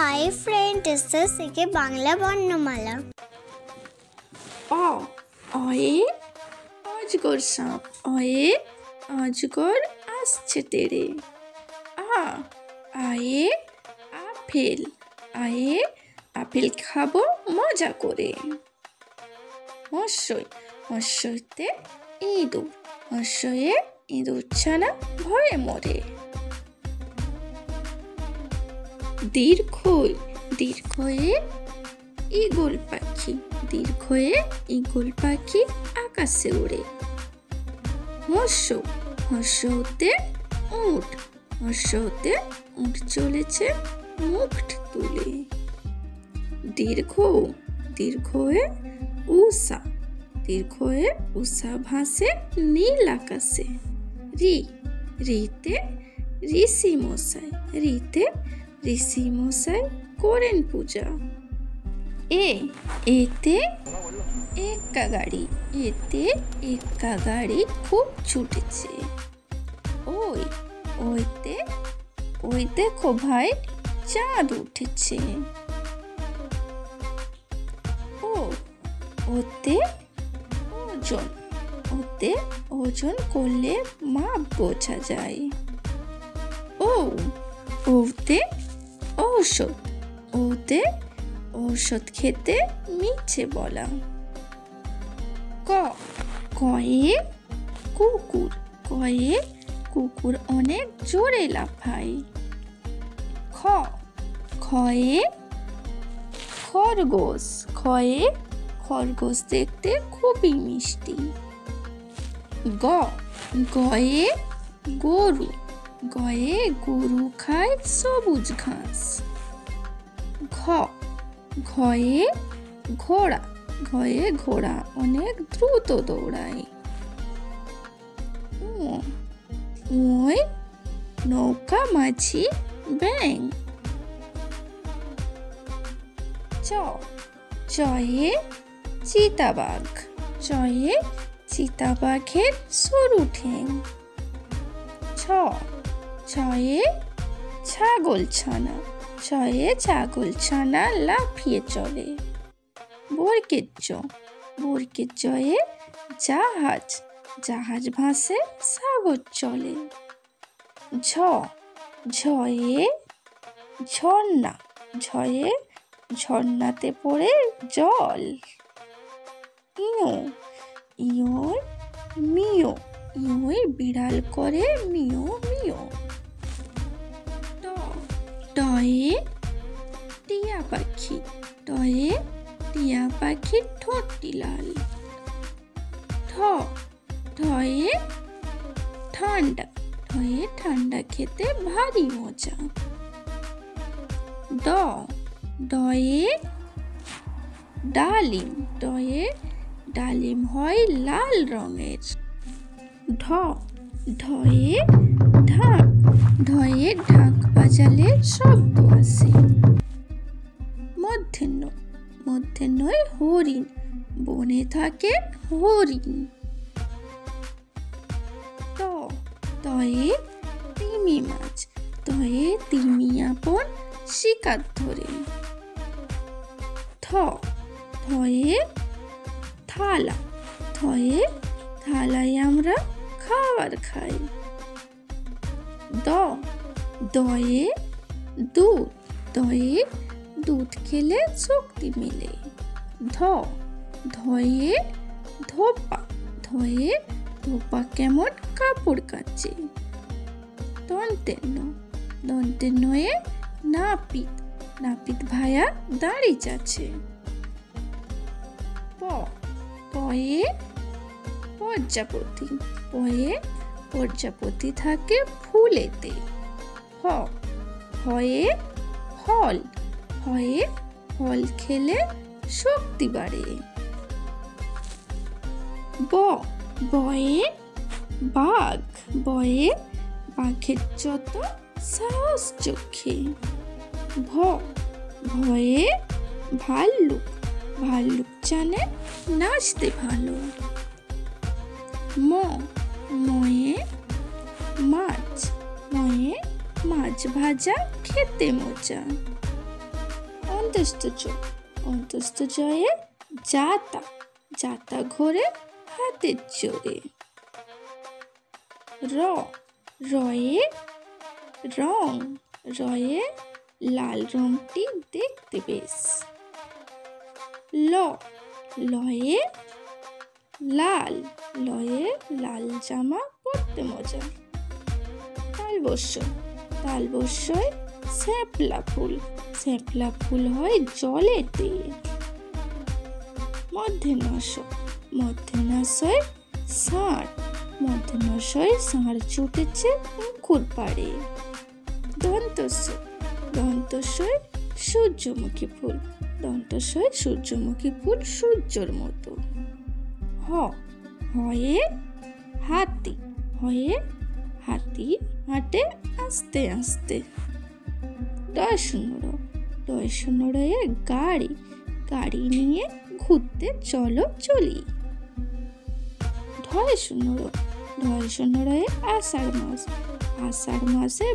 Hi friend, this is একে বাংলা বর্ণমালা। অ অয়ে অজগর সাপ, অয়ে অজগর আসছে তেড়ে। আ আয়ে আপেল, আয়ে আপেল খাবো মজা করে। হর্ষই হর্ষইতে ইঁদুর, হর্ষয়ে ইঁদুর ছানা ভয়ে মরে। দীর্ঘই দীর্ঘয়ে ঈগল পাখি, দীর্ঘয়ে ঈগল পাখি আকাশে ওড়ে। হর্ষ হর্ষতে উট, হর্ষতে উট চলেছে মুখ তুলে। দীর্ঘ দীর্ঘয়ে উষা, দীর্ঘয়ে উষা ভাসে নীল আকাশে। রি রিতে ঋষি মশাই, রিতে ঋষি মশাই করেন পূজা। এতে এক্কা গাড়ি, এতে এক্কা গাড়ি খুব ছুটেছে। ওইতে ওই দেখো ভাই চাঁদ উঠেছে। ওতে ওজন, ওতে ওজন করলে মাপ বোঝা যায়। ওতে ঔষধ, ওতে ঔষধ খেতে মিছে বলা। কয়ে কুকুর, কয়ে কুকুর অনেক জোরে লাফায়। খয়ে খরগোশ, খয়ে খরগোশ দেখতে খুবই মিষ্টি। গয়ে গরু, গয়ে গরু খায় সবুজ ঘাস। ঘয়ে ঘোড়া, ঘয়ে ঘোড়া অনেক দ্রুত দৌড়ায়। ওই নৌকা মাঝি ব্যাং। চয়ে চিতাবাঘ, চয়ে চিতাবাঘের সরু ঠ্যাং। ছয়ে ছাগল ছানা, ছয়ে ছাগল ছানা লাফিয়ে চলে। বরকে চয়ে জাহাজ, জাহাজ ভাসে সাগর চলে। ঝয়ে ঝর্ণা, ঝয়ে ঝর্ণাতে পড়ে জল। ইয়োয় মিও, ইয়োয় বিড়াল করে মিও মিও। টয়ে টিয়া পাখি, টয়ে টিয়া পাখির ঠোঁটটি লাল। ঠয়ে ঠান্ডা, ঠয়ে ঠান্ডা খেতে ভারী মজা। ডয়ে ডালিম, ডয়ে ডালিম হয় লাল রঙের। ঢয়ে ঢাক, ঢয়ে ঢাক বাজালে শব্দ আসে। মধ্যাহ্নয় হরিণ, বনে থাকে হরিণ। তয়ে তিমি মাছ, তয়ে তিমি আপন শিকার ধরে। থয়ে থালা, থয়ে থালায় আমরা খাবার খাই। দয়ে দুধ, দয়ে দুধ খেলে শক্তি মেলে। ধয়ে ধোপা, ধয়ে ধোপা কেমন কাপড় কাচে। দন্তে নয়ে নাপিত, নাপিত ভায়া দাঁড়ি যাচ্ছে। পয়ে প্রজাপতি, পয়ে প্রজাপতি থাকে ফুলেতে। হয়ে ফল, হয়ে ফল খেলে শক্তি বাড়ে। বয়ে বাঘ, বয়ে বাঘের যত সাহস চোখে। ভয়ে ভাল্লুক, ভাল্লুক জানে নাচতে ভালো। ময়ে মাছ, ময়ে মাছ ভাজা খেতে মজা। অন্তস্থ জয়ে যাতা, যাতা ঘোরে হাতের জোরে। রয়ে রং, রয়ে লাল রংটি দেখতে বেশ। লয়ে লাল, লয়ে লাল জামা পরতে মজা। তালবস্যয় শ্যাপলা ফুল হয় জলেতে। মধ্যনাশয় ষাঁড় ছুটেছে পুকুর পাড়ে। দন্তস্বয় সূর্যমুখী ফুল সূর্যর মতো। হয়ে হাতি হাঁটে আস্তে আস্তে। ডয় গাড়ি নিয়ে ঘুরতে চলি। ঢয় শূন্য আষাঢ় মাসে